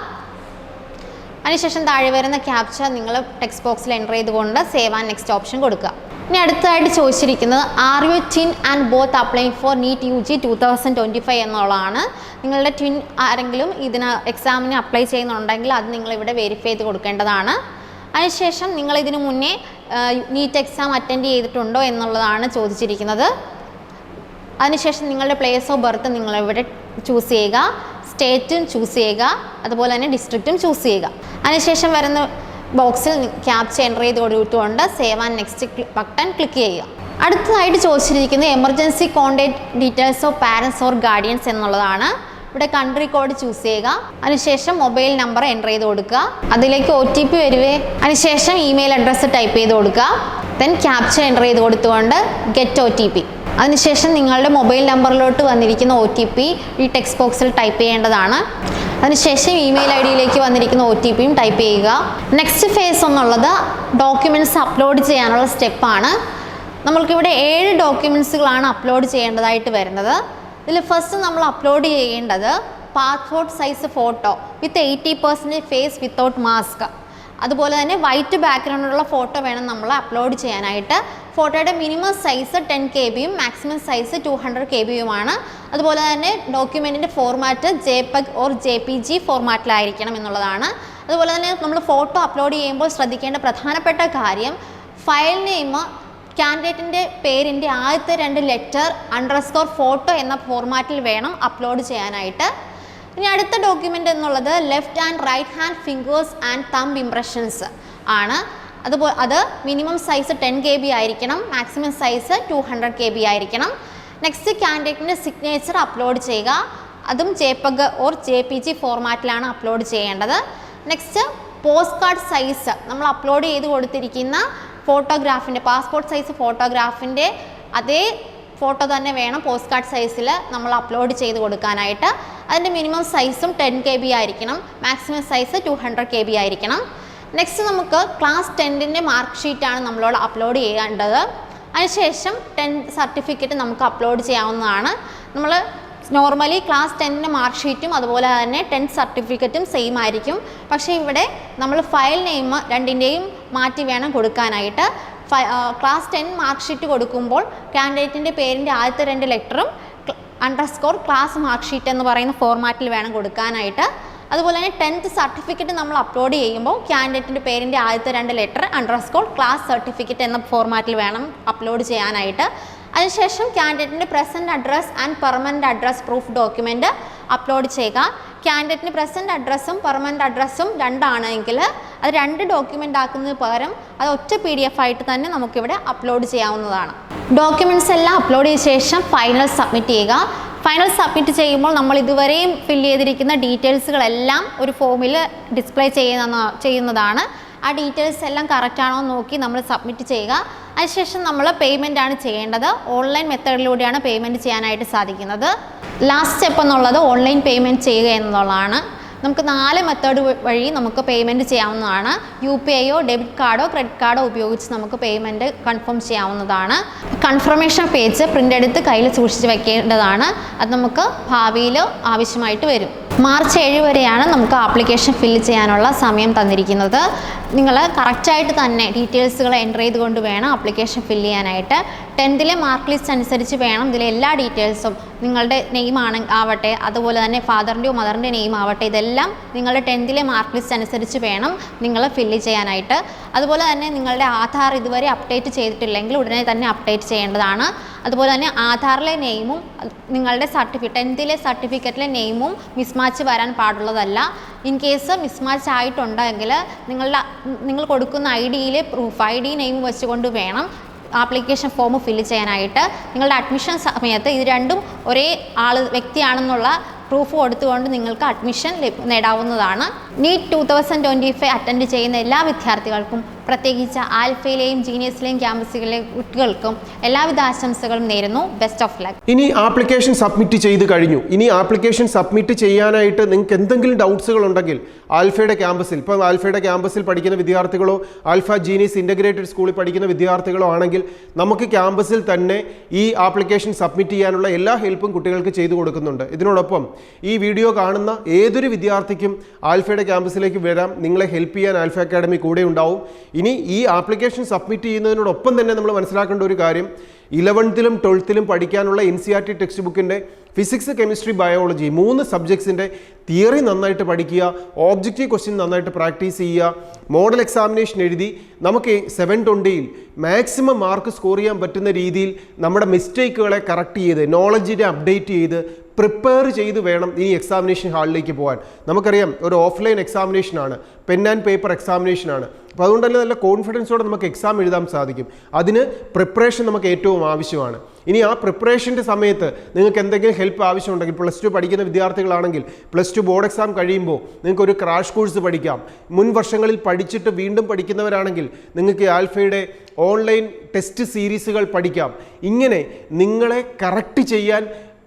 അതിനുശേഷം താഴെ വരുന്ന ക്യാപ്ച നിങ്ങൾ ടെക്സ്റ്റ് ബോക്സിൽ എൻ്റർ ചെയ്തുകൊണ്ട് സേവ് ആൻഡ് നെക്സ്റ്റ് ഓപ്ഷൻ കൊടുക്കുക. ഇനി അടുത്തതായിട്ട് ചോദിച്ചിരിക്കുന്നത് are you twin and both applying for NEET UG 2025 എന്നുള്ളതാണ്. നിങ്ങളുടെ ട്വിൻ ആരെങ്കിലും ഇതിന് എക്സാമിന് അപ്ലൈ ചെയ്യുന്നുണ്ടെങ്കിൽ അത് നിങ്ങളിവിടെ വെരിഫൈ ചെയ്ത് കൊടുക്കേണ്ടതാണ്. അതിനുശേഷം നിങ്ങൾ ഇതിനു മുന്നേ നീറ്റ് എക്സാം അറ്റൻഡ് ചെയ്തിട്ടുണ്ടോ എന്നുള്ളതാണ് ചോദിച്ചിരിക്കുന്നത്. അതിനുശേഷം നിങ്ങളുടെ പ്ലേസ് ഓഫ് ബർത്ത് നിങ്ങളിവിടെ ചൂസ് ചെയ്യുക, സ്റ്റേറ്റും ചൂസ് ചെയ്യുക, അതുപോലെ തന്നെ ഡിസ്ട്രിക്റ്റും ചൂസ് ചെയ്യുക. അതിനുശേഷം വരുന്ന ബോക്സിൽ ക്യാപ്ച എൻ്റർ ചെയ്ത് കൊടുത്തുകൊണ്ട് save and next button click ചെയ്യുക. അടുത്തതായിട്ട് ചോദിച്ചിരിക്കുന്നത് emergency contact details of parents or guardians എന്നുള്ളതാണ്. ഇവിടെ കൺട്രി കോഡ് ചൂസ് ചെയ്യുക. അതിനുശേഷം മൊബൈൽ നമ്പർ എൻ്റർ ചെയ്ത് കൊടുക്കുക. അതിലേക്ക് OTP വരുവേ. അതിനുശേഷം ഇമെയിൽ അഡ്രസ്സ് ടൈപ്പ് ചെയ്ത് കൊടുക്കുക. ദെൻ ക്യാപ്ച എൻ്റർ ചെയ്ത് കൊടുത്തുകൊണ്ട് ഗെറ്റ് OTP. അതിനുശേഷം നിങ്ങളുടെ മൊബൈൽ നമ്പറിലോട്ട് വന്നിരിക്കുന്ന OTP ഈ ടെക്സ്റ്റ് ബോക്സിൽ ടൈപ്പ് ചെയ്യേണ്ടതാണ്. അതിനുശേഷം ഇമെയിൽ ID വന്നിരിക്കുന്ന OTPയും ടൈപ്പ് ചെയ്യുക. നെക്സ്റ്റ് ഫേസ് എന്നുള്ളത് ഡോക്യുമെൻറ്റ്സ് അപ്ലോഡ് ചെയ്യാനുള്ള സ്റ്റെപ്പാണ്. നമ്മൾക്കിവിടെ 7 ഡോക്യുമെൻറ്റ്സുകളാണ് അപ്ലോഡ് ചെയ്യേണ്ടതായിട്ട് വരുന്നത്. ഇതിൽ ഫസ്റ്റ് നമ്മൾ അപ്ലോഡ് ചെയ്യേണ്ടത് passport size photo with 80% face without mask. അതുപോലെ തന്നെ വൈറ്റ് ബാക്ക്ഗ്രൗണ്ടിലുള്ള ഫോട്ടോ വേണം നമ്മൾ അപ്ലോഡ് ചെയ്യാനായിട്ട്. ഫോട്ടോയുടെ minimum size 10 KB maximum size 200 KB അതുപോലെ തന്നെ ഡോക്യുമെൻറ്റിൻ്റെ ഫോർമാറ്റ് JPEG ഓർ JPG ഫോർമാറ്റിലായിരിക്കണം എന്നുള്ളതാണ്. അതുപോലെ തന്നെ നമ്മൾ ഫോട്ടോ അപ്ലോഡ് ചെയ്യുമ്പോൾ ശ്രദ്ധിക്കേണ്ട പ്രധാനപ്പെട്ട കാര്യം ഫയൽ നെയിം കാൻഡിഡേറ്റിൻ്റെ പേരിൻ്റെ ആദ്യത്തെ 2 ലെറ്റർ _ഫോട്ടോ എന്ന ഫോർമാറ്റിൽ വേണം അപ്ലോഡ് ചെയ്യാനായിട്ട്. ഇനി അടുത്ത ഡോക്യുമെൻ്റ് എന്നുള്ളത് left and right hand fingers and thumb impressions ആണ്. അത് മിനിമം സൈസ് 10 KB ആയിരിക്കണം, മാക്സിമം സൈസ് 200 KB ആയിരിക്കണം. നെക്സ്റ്റ് കാൻഡിഡേറ്റിൻ്റെ സിഗ്നേച്ചർ അപ്ലോഡ് ചെയ്യുക. അതും JPEG ഓർ JPG ഫോർമാറ്റിലാണ് അപ്ലോഡ് ചെയ്യേണ്ടത്. നെക്സ്റ്റ് പോസ്റ്റ് കാർഡ് സൈസ് നമ്മൾ അപ്ലോഡ് ചെയ്ത് കൊടുത്തിരിക്കുന്ന ഫോട്ടോഗ്രാഫിൻ്റെ പാസ്പോർട്ട് സൈസ് ഫോട്ടോഗ്രാഫിൻ്റെ അതേ ഫോട്ടോ തന്നെ വേണം പോസ്റ്റ് കാർഡ് സൈസിൽ നമ്മൾ അപ്ലോഡ് ചെയ്ത് കൊടുക്കാനായിട്ട്. അതിൻ്റെ മിനിമം സൈസും 10 KB ആയിരിക്കണം, മാക്സിമം സൈസ് 200 KB ആയിരിക്കണം. നെക്സ്റ്റ് നമുക്ക് ക്ലാസ് 10ൻ്റെ മാർക്ക് ഷീറ്റാണ് നമ്മളോട് അപ്ലോഡ് ചെയ്യേണ്ടത്. അതിനുശേഷം 10th സർട്ടിഫിക്കറ്റ് നമുക്ക് അപ്ലോഡ് ചെയ്യാവുന്നതാണ്. നമ്മൾ നോർമലി ക്ലാസ് 10ൻ്റെ മാർക്ക് ഷീറ്റും അതുപോലെ തന്നെ 10th സർട്ടിഫിക്കറ്റും സെയിം ആയിരിക്കും. പക്ഷേ ഇവിടെ നമ്മൾ ഫയൽ നെയിം രണ്ടിൻ്റെയും മാറ്റി വേണം കൊടുക്കാനായിട്ട്. ക്ലാസ് 10 മാർക്ക് ഷീറ്റ് കൊടുക്കുമ്പോൾ കാൻഡിഡേറ്റിൻ്റെ പേരിൻ്റെ ആദ്യത്തെ 2 ലെറ്ററും _ക്ലാസ് മാർക്ക് ഷീറ്റ് എന്ന് പറയുന്ന ഫോർമാറ്റിൽ വേണം കൊടുക്കാനായിട്ട്. അതുപോലെ തന്നെ 10th സർട്ടിഫിക്കറ്റ് നമ്മൾ അപ്ലോഡ് ചെയ്യുമ്പോൾ കാൻഡിഡേറ്റിൻ്റെ പേരിൻ്റെ ആദ്യത്തെ 2 ലെറ്റർ _ക്ലാസ് സർട്ടിഫിക്കറ്റ് എന്ന ഫോർമാറ്റിൽ വേണം അപ്ലോഡ് ചെയ്യാനായിട്ട്. അതിനുശേഷം കാൻഡിഡേറ്റിൻ്റെ present address and permanent address proof document upload ചെയ്യുക. കാൻഡിഡേറ്റിന് പ്രസൻറ്റ് അഡ്രസ്സും പെർമനൻറ്റ് അഡ്രസ്സും 2 ആണെങ്കിൽ അത് 2 ഡോക്യുമെൻ്റ് ആക്കുന്നതിന് പകരം അത് ഒറ്റ PDF ആയിട്ട് തന്നെ നമുക്കിവിടെ അപ്ലോഡ് ചെയ്യാവുന്നതാണ്. ഡോക്യുമെൻറ്റ്സ് എല്ലാം അപ്ലോഡ് ചെയ്ത ശേഷം ഫൈനൽ സബ്മിറ്റ് ചെയ്യുക. ഫൈനൽ സബ്മിറ്റ് ചെയ്യുമ്പോൾ നമ്മൾ ഇതുവരെയും ഫില്ല് ചെയ്തിരിക്കുന്ന ഡീറ്റെയിൽസുകളെല്ലാം ഒരു ഫോമിൽ ഡിസ്പ്ലേ ചെയ്യുന്നതാണ്. ആ ഡീറ്റെയിൽസ് എല്ലാം കറക്റ്റ് ആണോ എന്ന് നോക്കി നമ്മൾ സബ്മിറ്റ് ചെയ്യുക. അതിനുശേഷം നമ്മൾ പേയ്മെൻ്റ് ആണ് ചെയ്യേണ്ടത്. ഓൺലൈൻ മെത്തേഡിലൂടെയാണ് പേയ്മെൻറ്റ് ചെയ്യാനായിട്ട് സാധിക്കുന്നത്. ലാസ്റ്റ് സ്റ്റെപ്പ് എന്നുള്ളത് ഓൺലൈൻ പേയ്മെൻറ്റ് ചെയ്യുക എന്നുള്ളതാണ്. നമുക്ക് 4 മെത്തേഡ് വഴി നമുക്ക് പേയ്മെൻറ്റ് ചെയ്യാവുന്നതാണ്. UPIയോ ഡെബിറ്റ് കാർഡോ ക്രെഡിറ്റ് കാർഡോ ഉപയോഗിച്ച് നമുക്ക് പേയ്മെൻറ്റ് കൺഫേം ചെയ്യാവുന്നതാണ്. കൺഫർമേഷൻ പേജ് പ്രിൻ്റ് എടുത്ത് കയ്യിൽ സൂക്ഷിച്ച് വയ്ക്കേണ്ടതാണ്. അത് നമുക്ക് ഭാവിയിൽ ആവശ്യമായിട്ട് വരും. മാർച്ച് 7 വരെയാണ് നമുക്ക് ആപ്ലിക്കേഷൻ ഫില്ല് ചെയ്യാനുള്ള സമയം തന്നിരിക്കുന്നത്. നിങ്ങൾ കറക്റ്റായിട്ട് തന്നെ ഡീറ്റെയിൽസുകൾ എൻ്റർ ചെയ്തുകൊണ്ട് വേണം ആപ്ലിക്കേഷൻ ഫില്ല് ചെയ്യാനായിട്ട്. 10th മാർക്ക് ലിസ്റ്റ് അനുസരിച്ച് വേണം ഇതിലെ എല്ലാ ഡീറ്റെയിൽസും നിങ്ങളുടെ നെയിം ആവട്ടെ, അതുപോലെ തന്നെ ഫാദറിൻ്റെയോ മദറിൻ്റെ നെയിം ആവട്ടെ, ഇതെല്ലാം നിങ്ങളുടെ 10th മാർക്ക് ലിസ്റ്റ് അനുസരിച്ച് വേണം നിങ്ങൾ ഫില്ല് ചെയ്യാനായിട്ട്. അതുപോലെ തന്നെ നിങ്ങളുടെ ആധാർ ഇതുവരെ അപ്ഡേറ്റ് ചെയ്തിട്ടില്ലെങ്കിൽ ഉടനെ തന്നെ അപ്ഡേറ്റ് ചെയ്യേണ്ടതാണ്. അതുപോലെ തന്നെ ആധാറിലെ നെയിമും നിങ്ങളുടെ 10th സർട്ടിഫിക്കറ്റിലെ നെയിമും മിസ്മാച്ച് വരാൻ പാടുള്ളതല്ല. ഇൻ കേസ് മിസ്മാച്ച് ആയിട്ടുണ്ടെങ്കിൽ നിങ്ങൾ കൊടുക്കുന്ന ID പ്രൂഫ് ID നെയിം വെച്ചുകൊണ്ട് വേണം ആപ്ലിക്കേഷൻ ഫോം ഫില്ല് ചെയ്യാനായിട്ട്. നിങ്ങളുടെ അഡ്മിഷൻ സമയത്ത് ഇത് രണ്ടും ഒരേ വ്യക്തിയാണെന്നുള്ള പ്രൂഫ് കൊടുത്തുകൊണ്ട് നിങ്ങൾക്ക് അഡ്മിഷൻ നേടാവുന്നതാണ്. നീറ്റ് 2025 അറ്റൻഡ് ചെയ്യുന്ന എല്ലാ വിദ്യാർത്ഥികൾക്കും പ്രത്യേകിച്ച് ആൽഫയിലെയും ജീനിയസിലെയും ക്യാമ്പസുകളിലെ കുട്ടികൾക്കും എല്ലാവിധ ആശംസകളും നേരുന്നു. Best of luck. ഇനി ആപ്ലിക്കേഷൻ സബ്മിറ്റ് ചെയ്ത് കഴിഞ്ഞു. ഇനി ആപ്ലിക്കേഷൻ സബ്മിറ്റ് ചെയ്യാനായിട്ട് നിങ്ങൾക്ക് എന്തെങ്കിലും ഡൗട്ട്സുകൾ ഉണ്ടെങ്കിൽ ആൽഫയുടെ ക്യാമ്പസിൽ, ഇപ്പോൾ ആൽഫയുടെ ക്യാമ്പസിൽ പഠിക്കുന്ന വിദ്യാർത്ഥികളോ ആൽഫ ജീനിയസ് ഇൻ്റഗ്രേറ്റഡ് സ്കൂളിൽ പഠിക്കുന്ന വിദ്യാർത്ഥികളോ ആണെങ്കിൽ നമുക്ക് ക്യാമ്പസിൽ തന്നെ ഈ ആപ്ലിക്കേഷൻ സബ്മിറ്റ് ചെയ്യാനുള്ള എല്ലാ ഹെൽപ്പും കുട്ടികൾക്ക് ചെയ്തു കൊടുക്കുന്നുണ്ട്. ഇതിനോടൊപ്പം ഈ വീഡിയോ കാണുന്ന ഏതൊരു വിദ്യാർത്ഥിക്കും ആൽഫയുടെ ക്യാമ്പസിലേക്ക് വരാം. നിങ്ങളെ ഹെൽപ്പ് ചെയ്യാൻ ആൽഫ അക്കാഡമി കൂടെ ഉണ്ടാവും. ഇനി ഈ ആപ്ലിക്കേഷൻ സബ്മിറ്റ് ചെയ്യുന്നതിനോടൊപ്പം തന്നെ നമ്മൾ മനസ്സിലാക്കേണ്ട ഒരു കാര്യം, 11th-ലും 12th-ലും പഠിക്കാനുള്ള NCERT ടെക്സ്റ്റ് ബുക്കിൻ്റെ ഫിസിക്സ്, കെമിസ്ട്രി, ബയോളജി 3 സബ്ജക്ട്സിൻ്റെ തിയറി നന്നായിട്ട് പഠിക്കുക, ഓബ്ജക്റ്റീവ് ക്വസ്റ്റ്യൻ നന്നായിട്ട് പ്രാക്ടീസ് ചെയ്യുക, മോഡൽ എക്സാമിനേഷൻ എഴുതി നമുക്ക് 720-ൽ മാക്സിമം മാർക്ക് സ്കോർ ചെയ്യാൻ പറ്റുന്ന രീതിയിൽ നമ്മുടെ മിസ്റ്റേക്കുകളെ കറക്റ്റ് ചെയ്ത് നോളജിനെ അപ്ഡേറ്റ് ചെയ്ത് പ്രിപ്പയർ ചെയ്ത് വേണം ഈ എക്സാമിനേഷൻ ഹാളിലേക്ക് പോകാൻ. നമുക്കറിയാം ഒരു ഓഫ്ലൈൻ എക്സാമിനേഷനാണ്, പെൻ ആൻഡ് പേപ്പർ എക്സാമിനേഷനാണ്. അപ്പോൾ അതുകൊണ്ട് തന്നെ നല്ല കോൺഫിഡൻസോടെ നമുക്ക് എക്സാം എഴുതാൻ സാധിക്കും. അതിന് പ്രിപ്പറേഷൻ നമുക്ക് ഏറ്റവും ആവശ്യമാണ്. ഇനി ആ പ്രിപ്പറേഷൻ്റെ സമയത്ത് നിങ്ങൾക്ക് എന്തെങ്കിലും ഹെൽപ്പ് ആവശ്യമുണ്ടെങ്കിൽ, +2 പഠിക്കുന്ന വിദ്യാർത്ഥികളാണെങ്കിൽ +2 ബോർഡ് എക്സാം കഴിയുമ്പോൾ നിങ്ങൾക്ക് ഒരു ക്രാഷ് കോഴ്സ് പഠിക്കാം. മുൻ വർഷങ്ങളിൽ പഠിച്ചിട്ട് വീണ്ടും പഠിക്കുന്നവരാണെങ്കിൽ നിങ്ങൾക്ക് ആൽഫയുടെ ഓൺലൈൻ ടെസ്റ്റ് സീരീസുകൾ പഠിക്കാം. ഇങ്ങനെ നിങ്ങളെ കറക്റ്റ് ചെയ്യാൻ,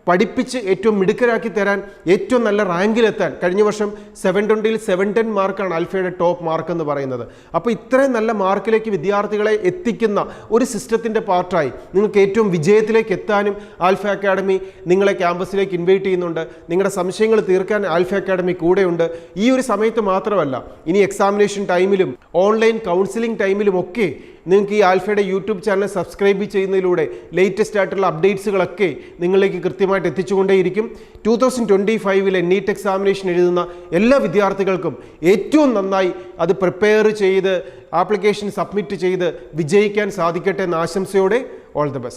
പഠിപ്പിച്ച് ഏറ്റവും മിടുക്കരാക്കി തരാൻ, ഏറ്റവും നല്ല റാങ്കിലെത്താൻ, കഴിഞ്ഞ വർഷം 720-ൽ 710 മാർക്കാണ് ആൽഫയുടെ ടോപ്പ് മാർക്ക് എന്ന് പറയുന്നത്. അപ്പോൾ ഇത്രയും നല്ല മാർക്കിലേക്ക് വിദ്യാർത്ഥികളെ എത്തിക്കുന്ന ഒരു സിസ്റ്റത്തിൻ്റെ പാർട്ടായി നിങ്ങൾക്ക് ഏറ്റവും വിജയത്തിലേക്ക് എത്താനും ആൽഫ അക്കാഡമി നിങ്ങളെ ക്യാമ്പസിലേക്ക് ഇൻവൈറ്റ് ചെയ്യുന്നുണ്ട്. നിങ്ങളുടെ സംശയങ്ങൾ തീർക്കാൻ ആൽഫ അക്കാഡമി കൂടെയുണ്ട്. ഈ ഒരു സമയത്ത് മാത്രമല്ല, ഇനി എക്സാമിനേഷൻ ടൈമിലും ഓൺലൈൻ കൗൺസിലിംഗ് ടൈമിലും ഒക്കെ നിങ്ങൾക്ക് ഈ ആൽഫയുടെ യൂട്യൂബ് ചാനൽ സബ്സ്ക്രൈബ് ചെയ്യുന്നതിലൂടെ ലേറ്റസ്റ്റ് ആയിട്ടുള്ള അപ്ഡേറ്റ്സുകളൊക്കെ നിങ്ങളിലേക്ക് കൃത്യമായിട്ട് എത്തിച്ചുകൊണ്ടേയിരിക്കും. 2025-ലെ നീറ്റ് എക്സാമിനേഷൻ എഴുതുന്ന എല്ലാ വിദ്യാർത്ഥികൾക്കും ഏറ്റവും നന്നായി അത് പ്രിപ്പയർ ചെയ്ത് ആപ്ലിക്കേഷൻ സബ്മിറ്റ് ചെയ്ത് വിജയിക്കാൻ സാധിക്കട്ടെ എന്ന ആശംസയോടെ ഓൾ ദി ബെസ്റ്റ്.